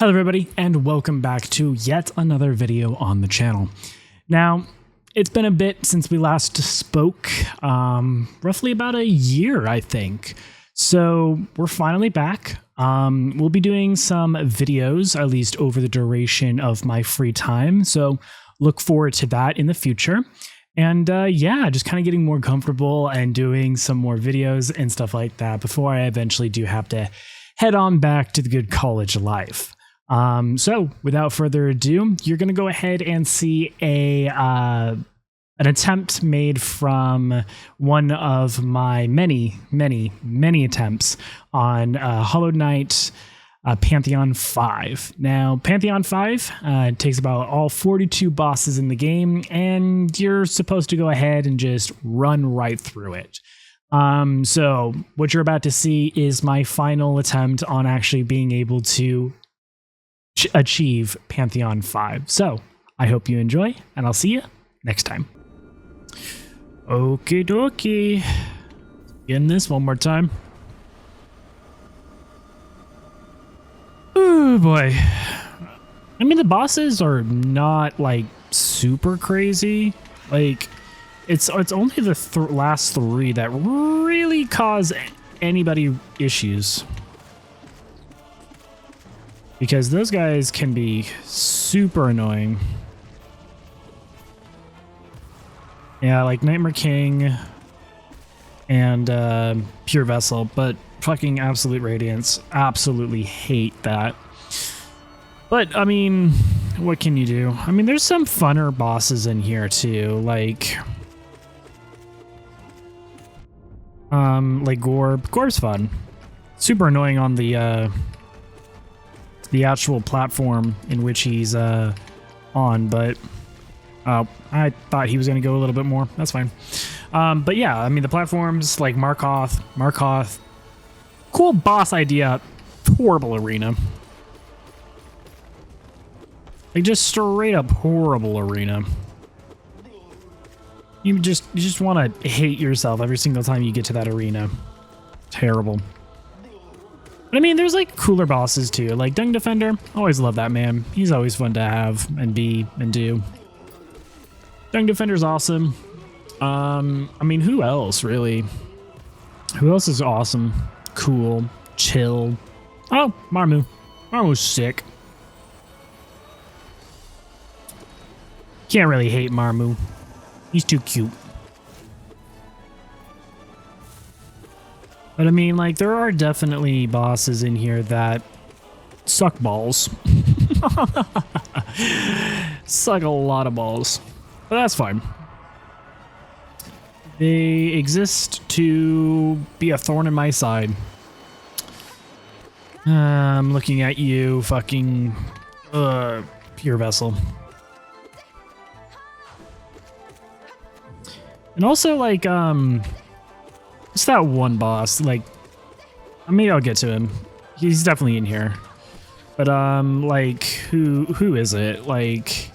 Hello everybody and welcome back to yet another video on the channel. Now, it's been a bit since we last spoke, roughly about a year I think. So we're finally back. We'll be doing some videos, at least over the duration of my free time. So look forward to that in the future. And yeah, just kind of getting more comfortable and doing some more videos and stuff like that before I eventually do have to head on back to the good college life. So without further ado, you're going to go ahead and see an attempt made from one of my many attempts on Hollow Knight Pantheon 5. Now, Pantheon 5 takes about all 42 bosses in the game, and you're supposed to go ahead and just run right through it. So what you're about to see is my final attempt on actually being able to achieve Pantheon 5. So I hope you enjoy, and I'll see you next time. Okie dokie. Getting this one more time. Oh boy. I mean, the bosses are not like super crazy. Like, it's only the last three that really cause anybody issues. Because those guys can be super annoying. Yeah, like Nightmare King and Pure Vessel, but fucking Absolute Radiance. Absolutely hate that. But, I mean, what can you do? I mean, there's some funner bosses in here, too. Like Gorb. Gorb's fun. Super annoying on the actual platform in which he's on, but I thought he was going to go a little bit more. That's fine. But yeah, I mean, the platforms like Markoth, cool boss idea, horrible arena. Like, just straight up horrible arena. You just want to hate yourself every single time you get to that arena. Terrible. But I mean, there's like cooler bosses too, like Dung Defender. Always love that man. He's always fun to have and be and do. Dung Defender's awesome. I mean, who else really? Who else is awesome? Cool, chill. Oh, Marmu. Marmu's sick. Can't really hate Marmu. He's too cute. But I mean, like, there are definitely bosses in here that suck balls. Suck a lot of balls. But that's fine. They exist to be a thorn in my side. I'm looking at you, fucking Pure Vessel. And also, like, it's that one boss, like, maybe I'll get to him. He's definitely in here. But, like, who is it? Like,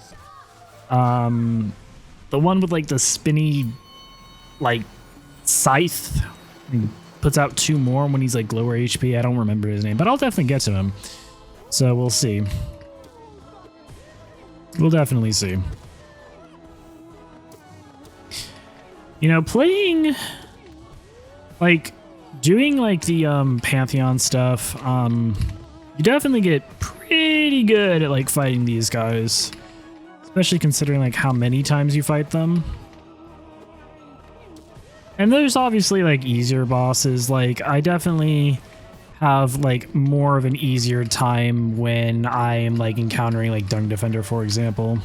the one with, like, the spinny, like, scythe. He puts out 2 more when he's, like, lower HP. I don't remember his name, but I'll definitely get to him. So we'll see. We'll definitely see. You know, playing, like, doing, like, the Pantheon stuff, you definitely get pretty good at, like, fighting these guys. Especially considering, like, how many times you fight them. And there's obviously, like, easier bosses. Like, I definitely have, like, more of an easier time when I am, like, encountering, like, Dung Defender, for example.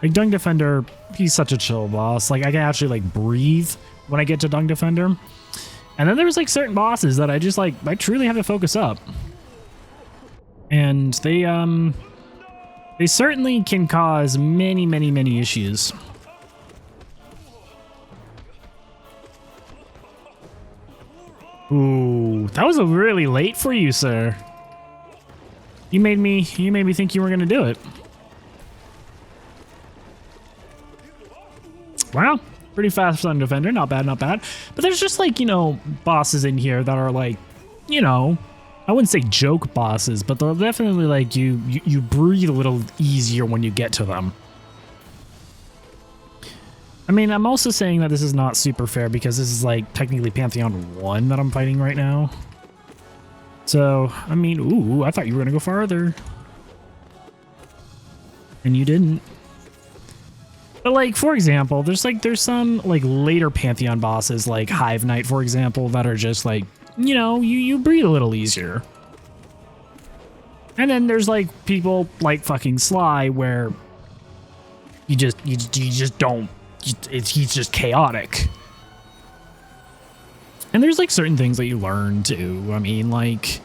Like, Dung Defender, he's such a chill boss. Like, I can actually, like, breathe when I get to Dung Defender. And then there's, like, certain bosses that I just, like, I truly have to focus up. And they certainly can cause many issues. Ooh, that was really late for you, sir. You made me think you were gonna do it. Wow, pretty fast on Defender, not bad, not bad. But there's just, like, you know, bosses in here that are, like, you know, I wouldn't say joke bosses, but they're definitely like you breathe a little easier when you get to them. I mean, I'm also saying that this is not super fair because this is like technically Pantheon 1 that I'm fighting right now. So, I mean, ooh, I thought you were gonna go farther. And you didn't. But like, for example, there's some like later Pantheon bosses like Hive Knight, for example, that are just like, you know, you breathe a little easier. And then there's like people like fucking Sly where you just don't, he's just chaotic. And there's like certain things that you learn too. I mean, like,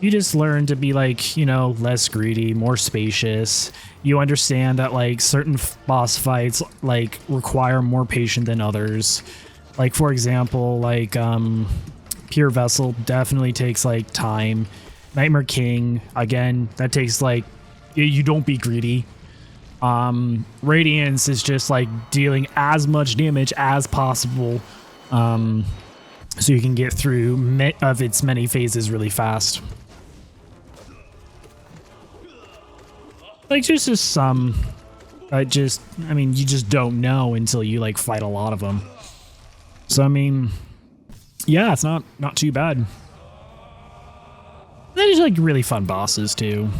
you just learn to be like, you know, less greedy, more spacious. You understand that like certain boss fights like require more patience than others. Like, for example, like Pure Vessel definitely takes like time. Nightmare King, again, that takes like, you don't be greedy. Radiance is just like dealing as much damage as possible. So you can get through its many phases really fast. Like, there's just some I mean, you just don't know until you like fight a lot of them. So I mean, yeah, it's not too bad. There's like really fun bosses too.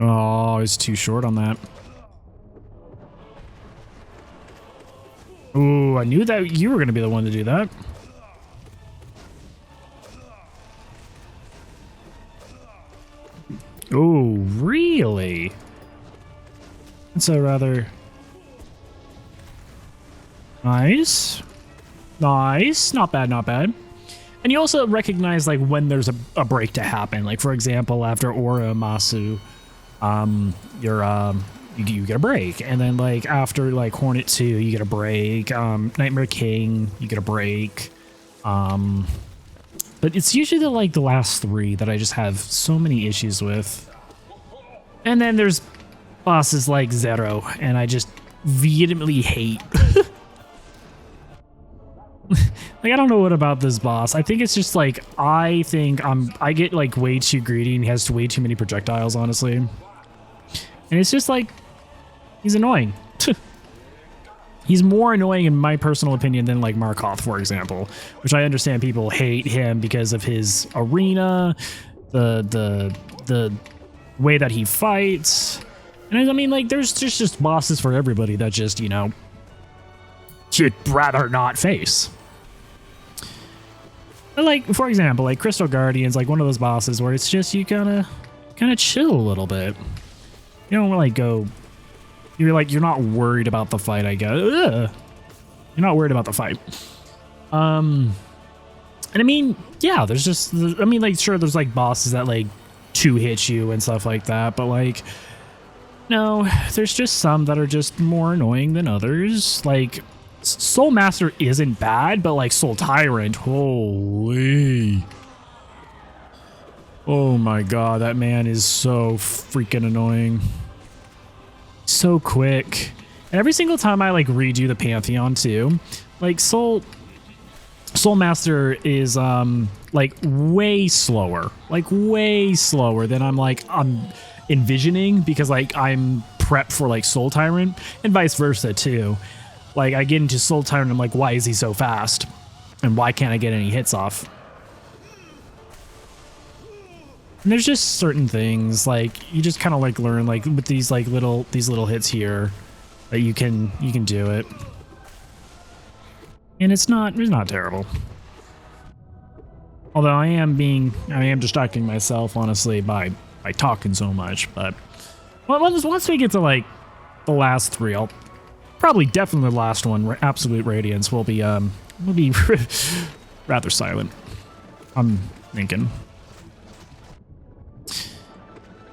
Oh, it's too short on that. Ooh, I knew that you were going to be the one to do that. Oh, really? That's a rather... Nice. Nice. Not bad, not bad. And you also recognize, like, when there's a break to happen. Like, for example, after Aura Masu, you get a break. And then, like, after, like, Hornet 2, you get a break. Nightmare King, you get a break. But it's usually the last three that I just have so many issues with. And then there's bosses like Zero, and I just vehemently hate. Like, I don't know what about this boss. I think it's just like, I get like way too greedy and he has way too many projectiles, honestly. And it's just like, he's annoying. He's more annoying in my personal opinion than like Markov, for example, which I understand people hate him because of his arena, the way that he fights. And I mean, like, there's just bosses for everybody that just, you know, you'd rather not face. But like, for example, like Crystal Guardian's like one of those bosses where it's just, you kind of chill a little bit. You don't like go, you're not worried about the fight, I guess. Ugh. You're not worried about the fight. And I mean, yeah, there's just, I mean, like, sure, there's like bosses that like two-hit you and stuff like that, but like, no, there's just some that are just more annoying than others. Like, Soul Master isn't bad, but like Soul Tyrant, holy. Oh my god, that man is so freaking annoying. So quick. And every single time I like redo the Pantheon too, like Soul Master is like way slower than I'm envisioning, because like I'm prepped for like Soul Tyrant, and vice versa too. Like, I get into Soul Tyrant, I'm like, why is he so fast? And why can't I get any hits off? And there's just certain things, like, you just kind of like learn, like, with these like little hits here, that you can do it. And it's not terrible. Although I am distracting myself, honestly, by talking so much. But once we get to like the last three, I'll probably definitely the last one, Absolute Radiance, will be rather silent, I'm thinking.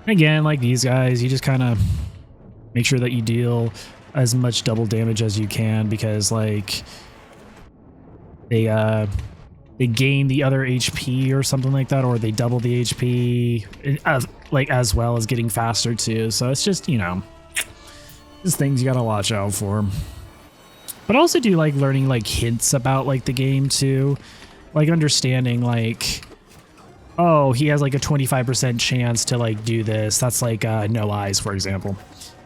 Again, like these guys, you just kind of make sure that you deal as much double damage as you can, because like they gain the other HP or something like that, or they double the HP as well as getting faster too. So it's just, you know, just things you gotta watch out for. But I also do like learning like hints about like the game too. Like understanding like, oh, he has like a 25% chance to like do this. That's like No Eyes, for example.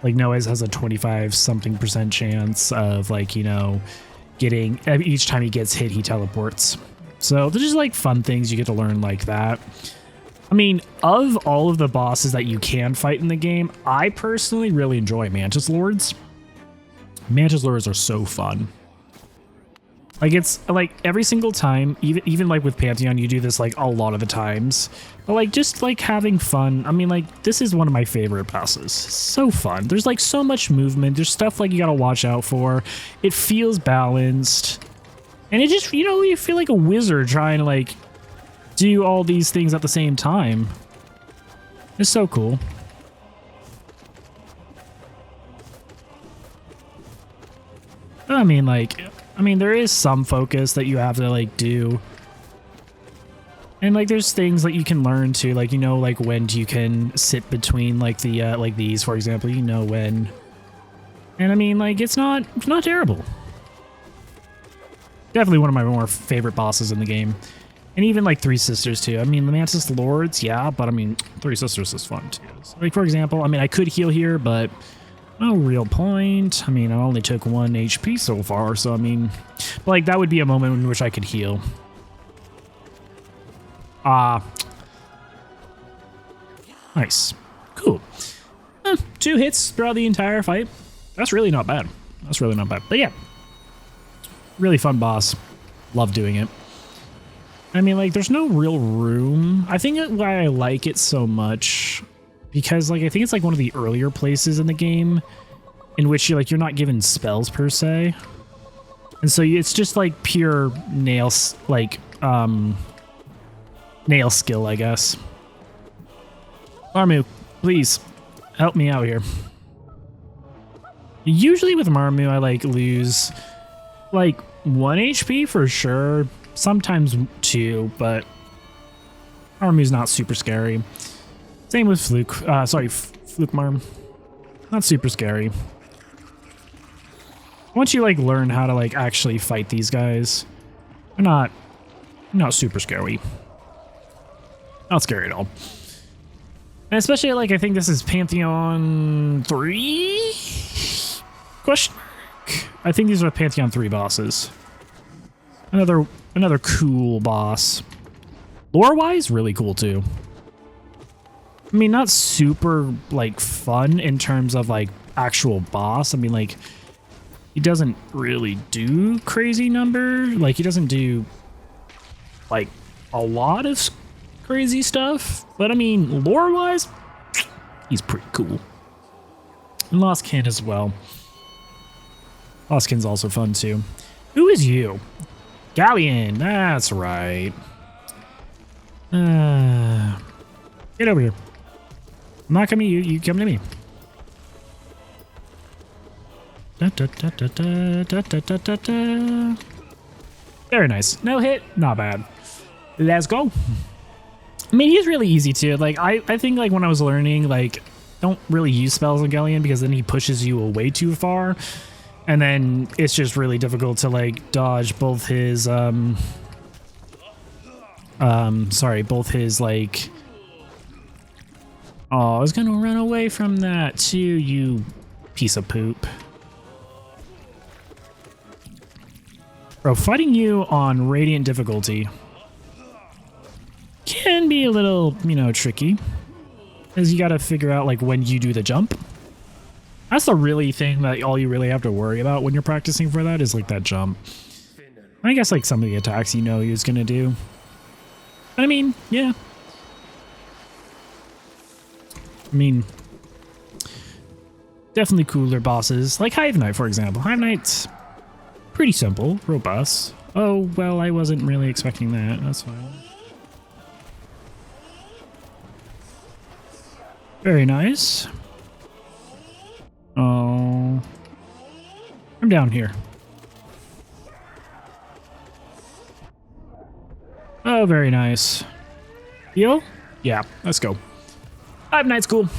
Like No Eyes has a 25 something % chance of like, you know, getting, each time he gets hit, he teleports. So there's just like fun things you get to learn like that. I mean, of all of the bosses that you can fight in the game, I personally really enjoy Mantis Lords. Mantis Lords are so fun. Like it's like every single time, even like with Pantheon, you do this like a lot of the times. But like just like having fun. I mean, like this is one of my favorite bosses. So fun. There's like so much movement. There's stuff like you gotta watch out for. It feels balanced. And it just, you know, you feel like a wizard trying to like do all these things at the same time. It's so cool. I mean, like, there is some focus that you have to like do. And like there's things that you can learn too, like, you know, like when you can sit between like the like these, for example, you know when. And I mean, like it's not terrible. Definitely one of my more favorite bosses in the game. And even like Three Sisters too. I mean, the Mantis Lords, yeah, but I mean, Three Sisters is fun too. So, like for example, I mean, I could heal here, but no real point. I mean, I only took 1 HP so far, so I mean, like that would be a moment in which I could heal. Nice. Cool. 2 hits throughout the entire fight. That's really not bad. That's really not bad. But yeah, really fun boss. Love doing it. I mean, like, there's no real room. I think why I like it so much, because, like, I think it's, like, one of the earlier places in the game in which you're not given spells, per se. And so it's just, like, pure nail skill, I guess. Marmu, please, help me out here. Usually with Marmu, I, like, lose, like, 1 HP for sure. Sometimes 2, but Marmu's not super scary. Same with Fluke. Fluke Marm. Not super scary. Once you like learn how to like actually fight these guys, they're not super scary. Not scary at all. And especially like I think this is Pantheon 3? Question mark. I think these are Pantheon 3 bosses. Another cool boss. Lore-wise, really cool too. I mean, not super like fun in terms of like actual boss. I mean, like he doesn't really do crazy number. Like he doesn't do like a lot of crazy stuff. But I mean, lore-wise, he's pretty cool. And Lost Kin as well. Lost Kin's also fun too. Who is you? Galleon, that's right. Get over here. I'm not coming to you, you come to me. Very nice. No hit, not bad. Let's go. I mean, he's really easy too. Like, I think like when I was learning, like, don't really use spells on Galleon because then he pushes you away too far. And then it's just really difficult to like dodge both his both his like, oh, I was gonna run away from that too, you piece of poop. Bro, fighting you on Radiant difficulty can be a little, you know, tricky. Because you gotta figure out like when you do the jump. That's the really thing that all you really have to worry about when you're practicing for that is like that jump. I guess like some of the attacks you know he's gonna do. But I mean, yeah. I mean, definitely cooler bosses. Like Hive Knight, for example. Hive Knight's pretty simple, robust. Oh, well, I wasn't really expecting that. That's fine. Very nice. Oh, I'm down here. Oh, very nice. Heal? Yeah, let's go. Hive Knight's cool.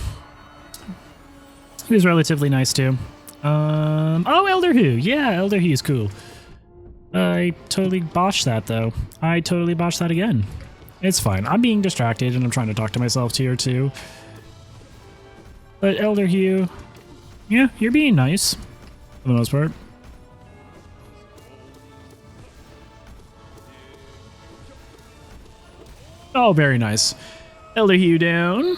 He was relatively nice too. Oh, Elder Who. Yeah, Elder Who is cool. I totally botched that, though. I totally botched that again. It's fine. I'm being distracted, and I'm trying to talk to myself here, too. But Elder Hugh, yeah, you're being nice, for the most part. Oh, very nice. Elder Hugh down.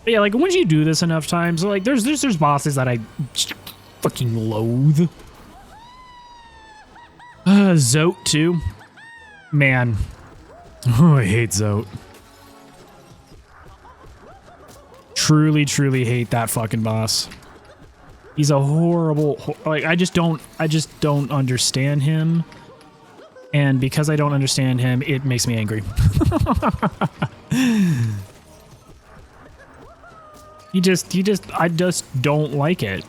But yeah, like, once you do this enough times, like, there's bosses that I just fucking loathe. Zote, too. Man. Oh, I hate Zote. Truly, truly hate that fucking boss. He's a horrible, like, I just don't understand him. And because I don't understand him, it makes me angry. I just don't like it.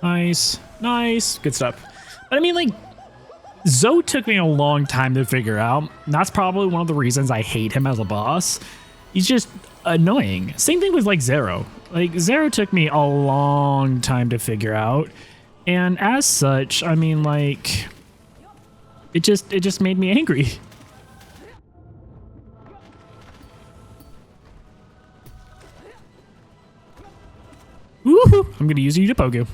Nice, nice, good stuff. But I mean, like, Zote took me a long time to figure out. And that's probably one of the reasons I hate him as a boss. He's just annoying. Same thing with, like, Zero. Like, Zero took me a long time to figure out. And as such, I mean, like, it just made me angry. Woohoo! I'm gonna use you to Pogu.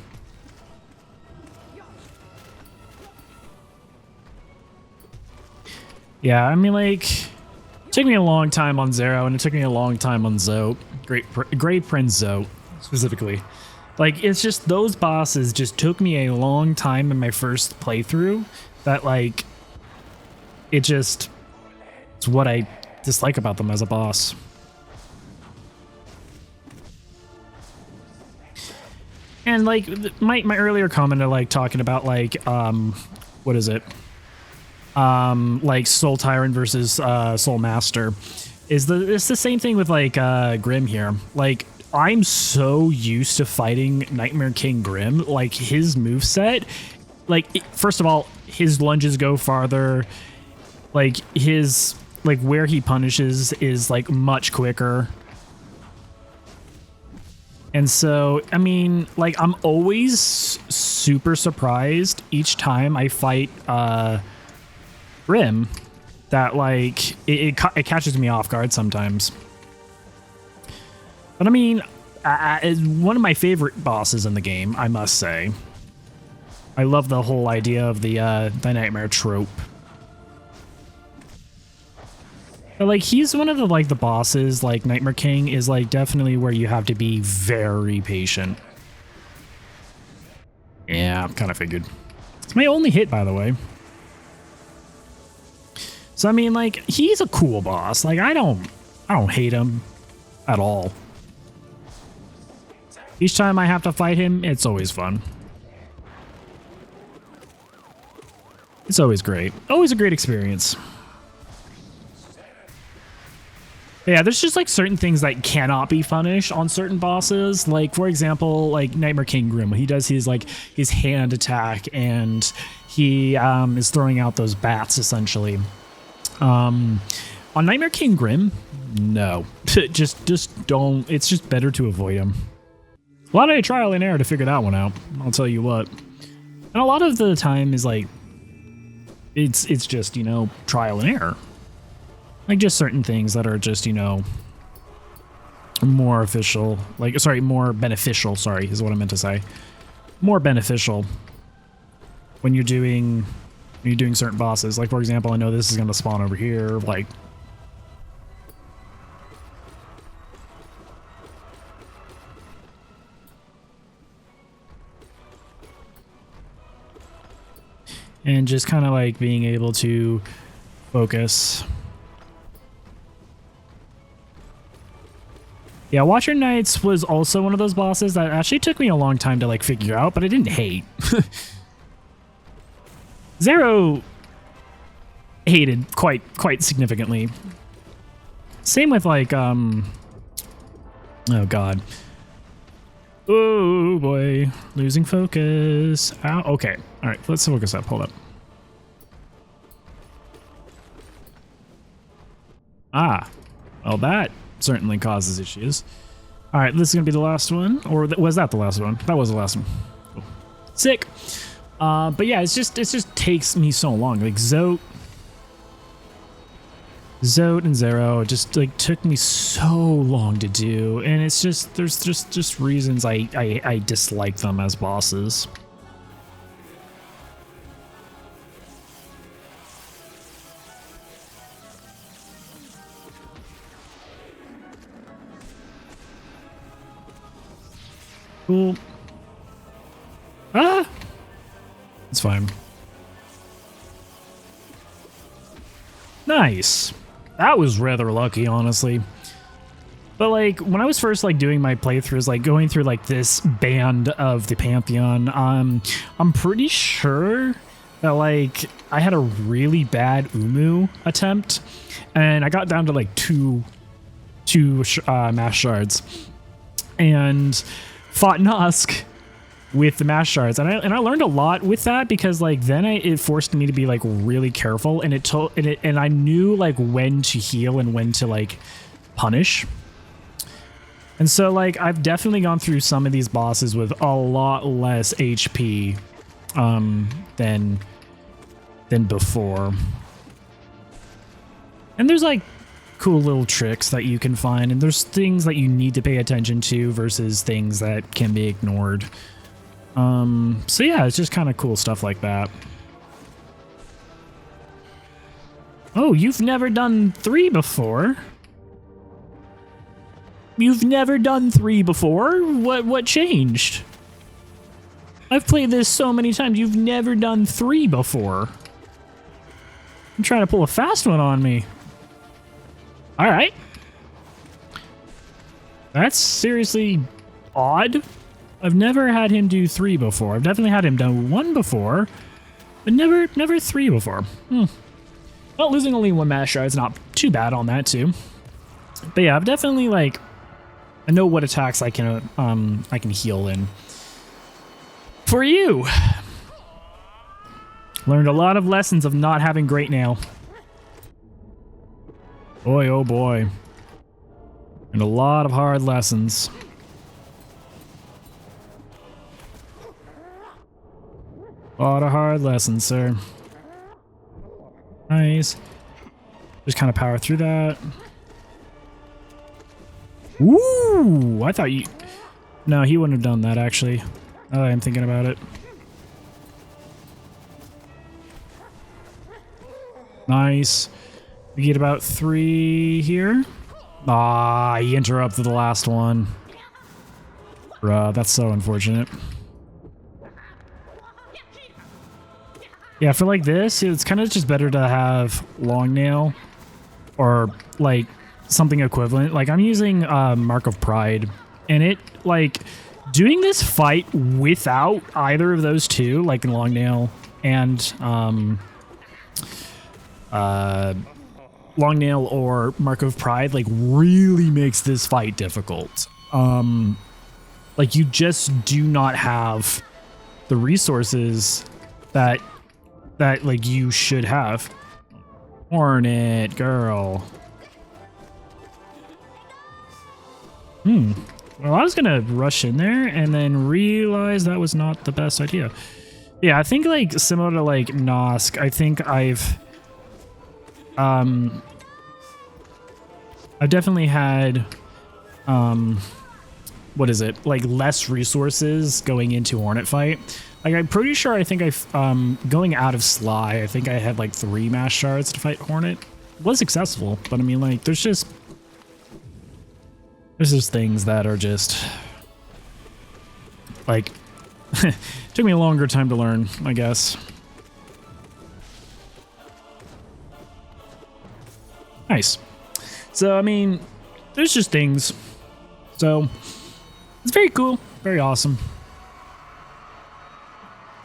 Yeah, I mean, like, it took me a long time on Zero, and it took me a long time on Zote. Great Prince Zote, specifically. Like, it's just, those bosses just took me a long time in my first playthrough, that, like, it's what I dislike about them as a boss. And, like, my earlier comment of, like, talking about, like, what is it? Like Soul Tyrant versus Soul Master it's the same thing with like Grim here. Like, I'm so used to fighting Nightmare King Grim. Like, his moveset, like, first of all, his lunges go farther. Like, his, like, where he punishes is like much quicker. And so, I mean, like, I'm always super surprised each time I fight Grim that, like, it catches me off guard sometimes. But I mean, one of my favorite bosses in the game, I must say. I love the whole idea of the nightmare trope. But, like, he's one of the, like, the bosses, like, Nightmare King is, like, definitely where you have to be very patient. Yeah, I've kind of figured. It's my only hit, by the way. So, I mean, like, he's a cool boss. Like, I don't hate him at all. Each time I have to fight him, it's always fun. It's always great. Always a great experience. Yeah, there's just, like, certain things that cannot be punished on certain bosses. Like, for example, like, Nightmare King Grim, when he does his, like, his hand attack and he is throwing out those bats, essentially. On Nightmare King Grim, no. just don't. It's just better to avoid him. A lot of trial and error to figure that one out, I'll tell you what. And a lot of the time is, like, it's just, you know, trial and error. Like, just certain things that are just, you know, more official. Like, sorry, more beneficial, sorry, is what I meant to say. More beneficial when you're doing certain bosses. Like, for example, I know this is going to spawn over here, like... And just kind of, like, being able to focus... Yeah, Watcher Knights was also one of those bosses that actually took me a long time to, like, figure out, but I didn't hate. Zero hated quite significantly. Same with, like, oh god. Oh boy, losing focus. Ow. Okay, all right, let's focus up. Hold up. Ah, well, that certainly causes issues. All right, this is gonna be the last one, or was that the last one? That was the last one. Cool. Sick. But yeah, it just takes me so long. Like Zote and Zero just like took me so long to do, and it's just there's just reasons I dislike them as bosses. Cool. Ah! It's fine. Nice. That was rather lucky, honestly. But like when I was first like doing my playthroughs, like going through like this band of the Pantheon, I'm pretty sure that like I had a really bad Umu attempt, and I got down to like two mash shards, and fought Nosk with the mash shards, and I learned a lot with that, because like then it forced me to be like really careful, and and I knew like when to heal and when to like punish. And so like I've definitely gone through some of these bosses with a lot less HP than before. And there's like cool little tricks that you can find, and there's things that you need to pay attention to versus things that can be ignored. So yeah, it's just kind of cool stuff like that. Oh, you've never done 3 before? You've never done 3 before? What changed? I've played this so many times. You've never done 3 before. I'm trying to pull a fast one on me. All right. That's seriously odd. I've never had him do 3 before. I've definitely had him do 1 before, but never 3 before. Well, losing only 1 mash shard is not too bad on that too. But yeah, I've definitely like, I know what attacks I can heal in. For you, learned a lot of lessons of not having Great Nail. Boy, oh boy. And a lot of hard lessons. A lot of hard lessons, sir. Nice. Just kind of power through that. Ooh, I thought you... No, he wouldn't have done that, actually. Now that I'm thinking about it. Nice. We get about 3 here. Ah, he interrupted the last one. Bruh, that's so unfortunate. Yeah, for like this, it's kind of just better to have Long Nail or like something equivalent. Like I'm using Mark of Pride, and it like doing this fight without either of those two, like Long Nail and Long Nail or Mark of Pride, like really makes this fight difficult. Like you just do not have the resources that like you should have. Hornet girl. Well, I was gonna rush in there and then realize that was not the best idea. Yeah, I think like similar to like Nosk, I think I've definitely had what is it, like less resources going into Hornet fight. Like I'm pretty sure I think I've going out of Sly, I think I had like 3 mash shards to fight Hornet. It was successful, but I mean like there's just things that are just like took me a longer time to learn, I guess. Nice. So I mean, there's just things. So it's very cool, very awesome.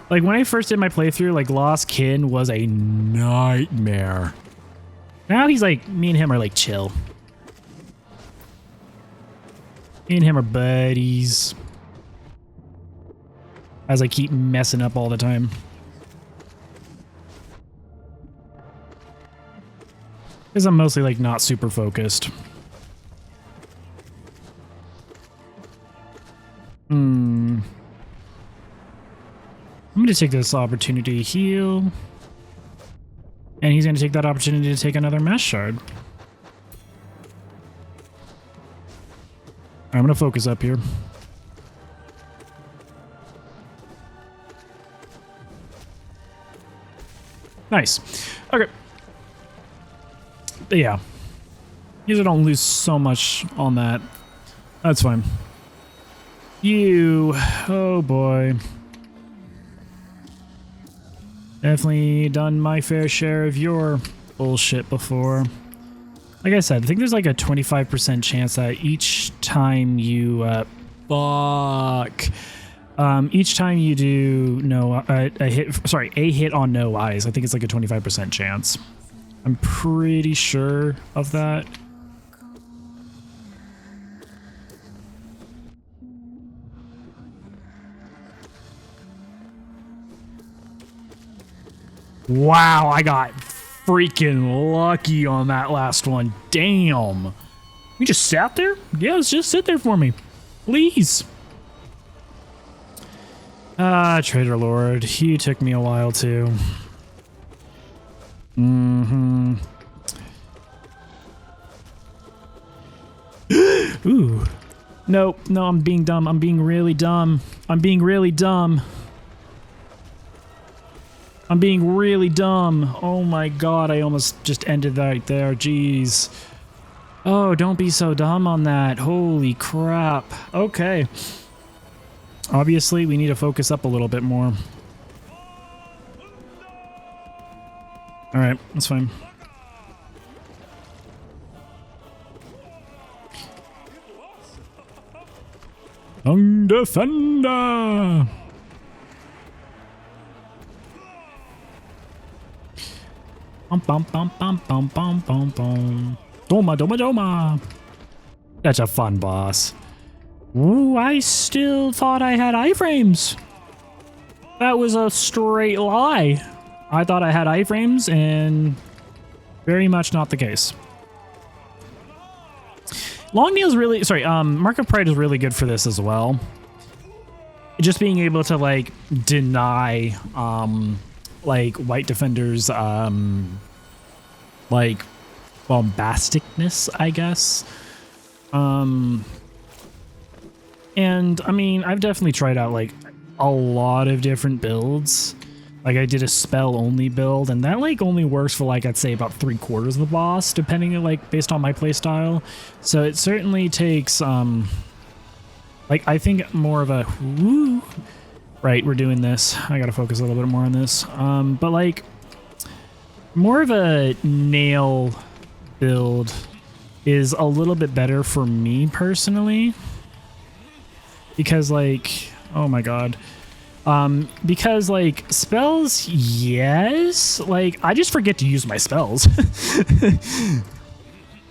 Like when I first did my playthrough, like Lost Kin was a nightmare. Now he's like, me and him are like chill. Me and him are buddies. As I keep messing up all the time. Because I'm mostly like not super focused. to take this opportunity to heal. And he's going to take that opportunity to take another Mesh Shard. I'm going to focus up here. Nice. Okay. But yeah. Usually don't lose so much on that. That's fine. You. Oh boy. Definitely done my fair share of your bullshit before. Like I said, I think there's like a 25% chance that each time you each time you do a hit on no eyes, I think it's like a 25% chance. I'm pretty sure of that. Wow, I got freaking lucky on that last one. Damn. You just sat there? Yeah, just sit there for me. Please. Trader Lord, he took me a while too. Mm-hmm. Ooh. No, I'm being dumb. I'm being really dumb. I'm being really dumb. I'm being really dumb. Oh my god, I almost just ended that right there. Jeez. Oh, don't be so dumb on that. Holy crap. Okay. Obviously, we need to focus up a little bit more. Alright, that's fine. Young Defender! Bum bum bum bum bum bum bum bum. Doma doma doma. That's a fun boss. Ooh, I still thought I had iframes. That was a straight lie. I thought I had iframes, and very much not the case. Long Nail's really Mark of Pride is really good for this as well. Just being able to like deny like white defenders like bombasticness, I guess. And I mean, I've definitely tried out like a lot of different builds. Like I did a spell only build, and that like only works for like I'd say about 3/4 of the boss, depending on like based on my playstyle. So it certainly takes like I think more of a woo. Right, we're doing this. I gotta focus a little bit more on this. But like more of a nail build is a little bit better for me personally. Because like, oh my god. Because like spells, yes, like I just forget to use my spells.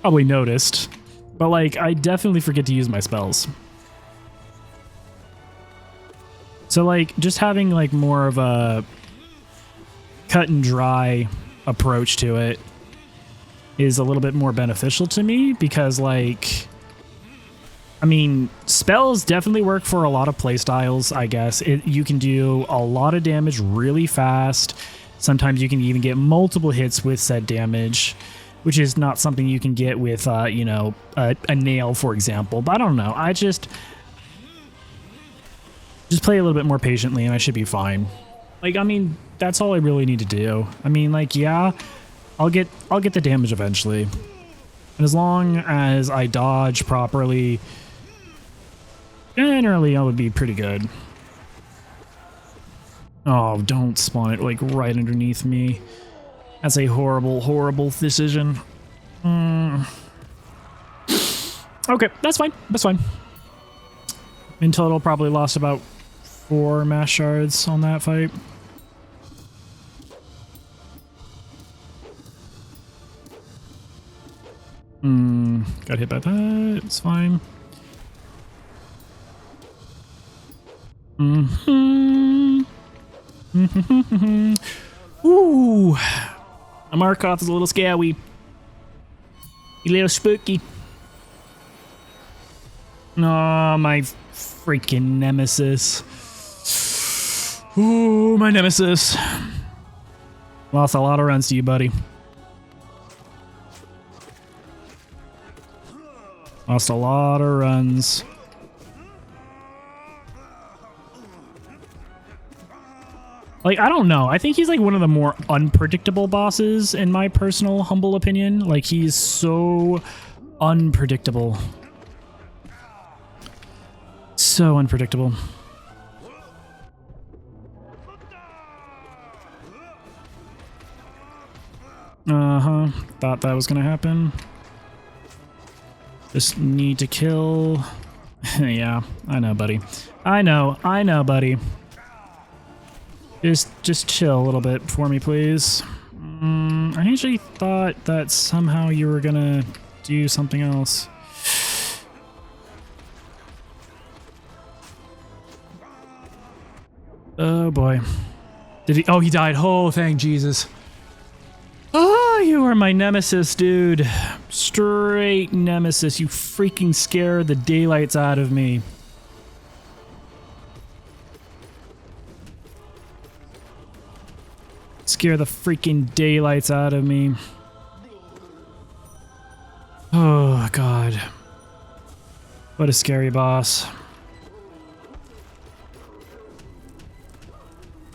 Probably noticed, but like I definitely forget to use my spells. So like just having like more of a cut and dry approach to it is a little bit more beneficial to me because like, I mean, spells definitely work for a lot of playstyles, I guess. You can do a lot of damage really fast. Sometimes you can even get multiple hits with said damage, which is not something you can get with, you know, a nail, for example. But I don't know. I just play a little bit more patiently and I should be fine. Like, I mean, that's all I really need to do. I mean, like, yeah, I'll get the damage eventually. And as long as I dodge properly, generally I would be pretty good. Oh, don't spawn it like right underneath me. That's a horrible, horrible decision. Okay, that's fine. That's fine. In total, probably lost about 4 mass shards on that fight. Got hit by that. It's fine. Ooh. Markov is a little scary. A little spooky. Oh, my freaking nemesis. Ooh, my nemesis. Lost a lot of runs to you, buddy. Lost a lot of runs. Like, I don't know. I think he's like one of the more unpredictable bosses in my personal humble opinion. Like, he's so unpredictable. So unpredictable. Uh-huh. Thought that was gonna happen. Just need to kill. Yeah, I know, buddy. I know, buddy. Just chill a little bit for me, please. I actually thought that somehow you were gonna do something else. Oh boy. Did he? Oh, he died. Oh, thank Jesus. Oh, you are my nemesis, dude. Straight nemesis. You freaking scare the daylights out of me. Scare the freaking daylights out of me. Oh, God. What a scary boss.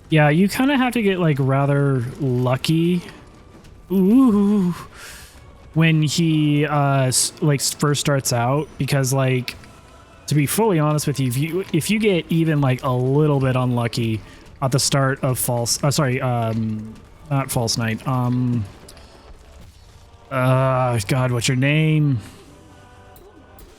Yeah, you kind of have to get, like, rather lucky. Ooh. When he, like, first starts out. Because, like, to be fully honest with you, if you get even, like, a little bit unlucky at the start of not False Night. God, what's your name?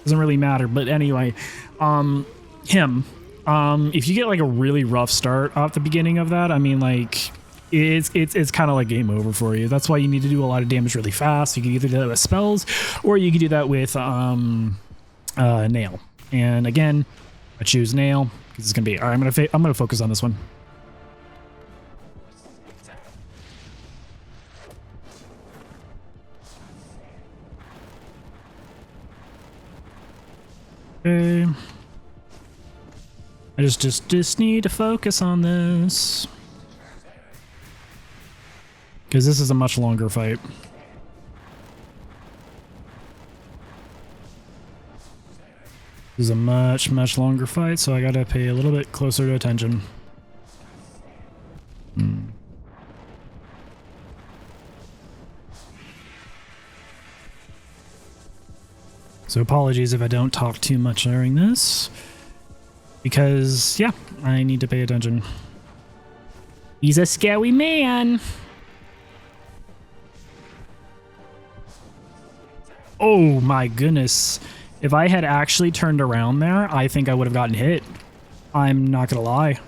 Doesn't really matter, but anyway, him. If you get like a really rough start off the beginning of that, I mean, like, it's kind of like game over for you. That's why you need to do a lot of damage really fast. You can either do that with spells, or you can do that with nail. And again, I choose nail because it's gonna be. All right, I'm gonna focus on this one. Okay. I just need to focus on this. Because this is a much longer fight. This is a much longer fight, so I gotta pay a little bit closer attention. So apologies if I don't talk too much during this. Because, yeah, I need to pay attention. He's a scary man. Oh my goodness. If I had actually turned around there, I think I would have gotten hit. I'm not gonna lie.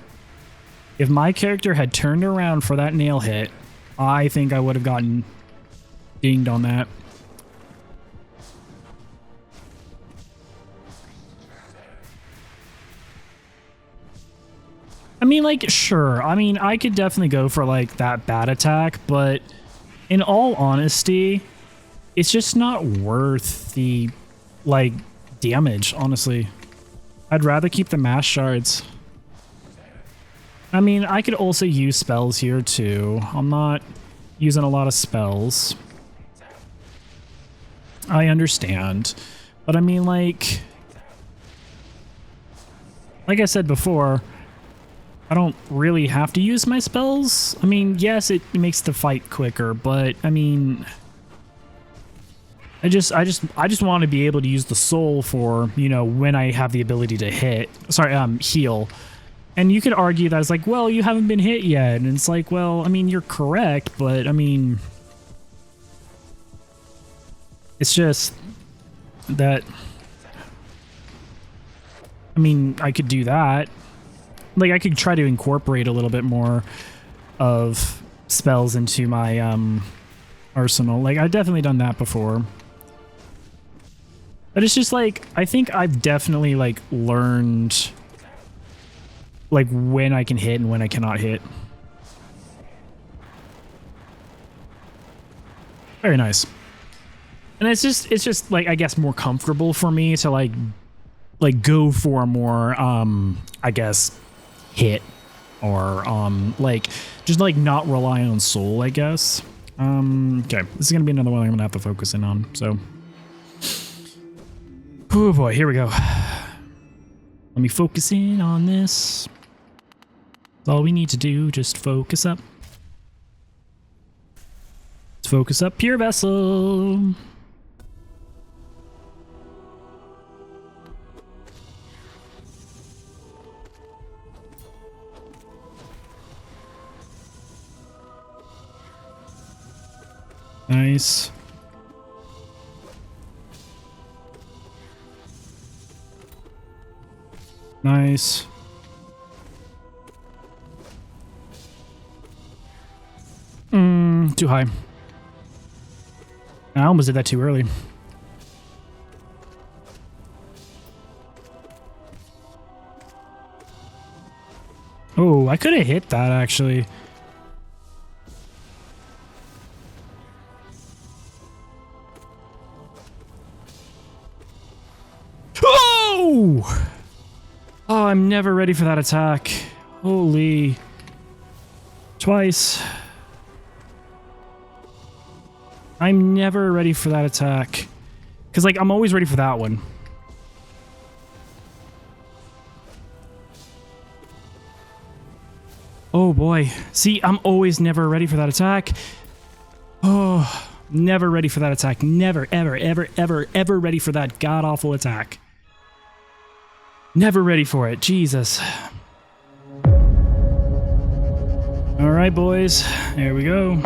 If my character had turned around for that nail hit, I think I would have gotten dinged on that. I mean, like, sure. I mean, I could definitely go for, like, that bat attack, but in all honesty, it's just not worth the, like, damage, honestly. I'd rather keep the mass shards. I mean, I could also use spells here, too. I'm not using a lot of spells. I understand. But I mean, like I said before, I don't really have to use my spells. I mean, yes, it makes the fight quicker, but I mean, I just want to be able to use the soul for, you know, when I have the ability to heal. And you could argue that it's like, well, you haven't been hit yet. And it's like, well, I mean, you're correct, but I mean, it's just that, I mean, I could do that. Like, I could try to incorporate a little bit more of spells into my arsenal. Like, I've definitely done that before. But it's just like, I think I've definitely, like, learned, like, when I can hit and when I cannot hit. Very nice. And it's just like, I guess, more comfortable for me to, like go for a more, I guess, hit or like just like not rely on soul, I guess. Okay, this is gonna be another one I'm gonna have to focus in on. So, oh boy, here we go. Let me focus in on this. That's all we need to do. Just focus up. Let's focus up, pure vessel. Nice. Nice. Too high. I almost did that too early. Oh, I could have hit that actually. Oh! Oh, I'm never ready for that attack. Holy. Twice. I'm never ready for that attack. Because, like, I'm always ready for that one. Oh, boy. See, I'm always never ready for that attack. Oh, never ready for that attack. Never, ever, ever, ever, ever ready for that god-awful attack. Never ready for it. Jesus. All right, boys. There we go.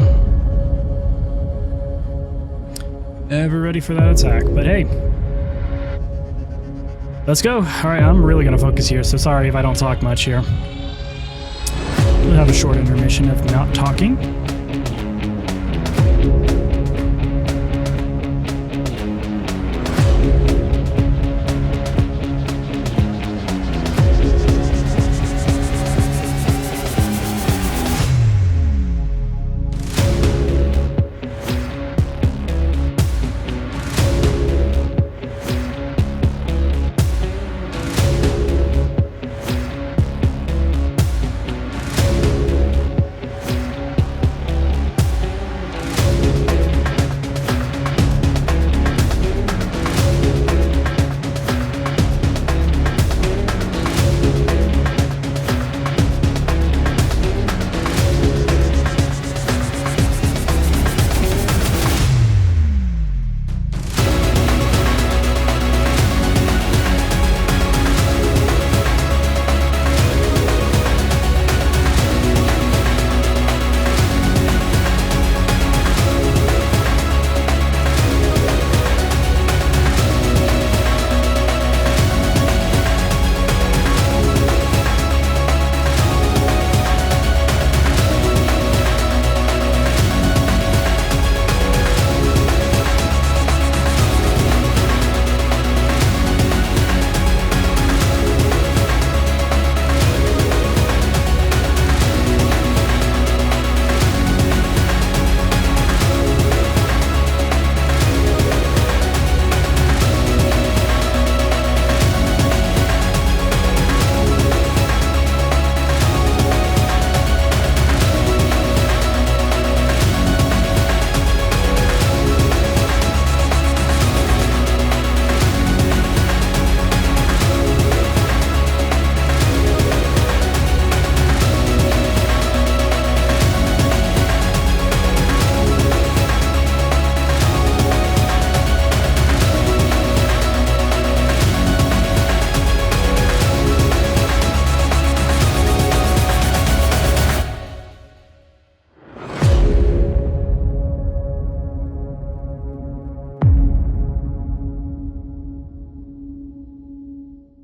Never ready for that attack, but hey. Let's go. All right, I'm really going to focus here, so sorry if I don't talk much here. We'll have a short intermission of not talking.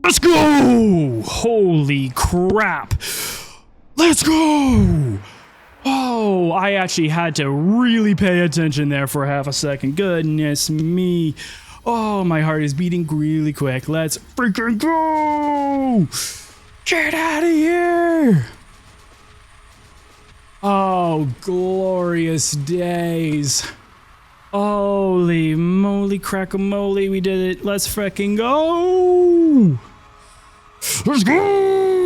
Let's go! Holy crap! Let's go! Oh, I actually had to really pay attention there for half a second. Goodness me. Oh, my heart is beating really quick. Let's freaking go! Get out of here! Oh, glorious days. Holy moly, crack-a-moly, we did it. Let's freaking go! Let's go!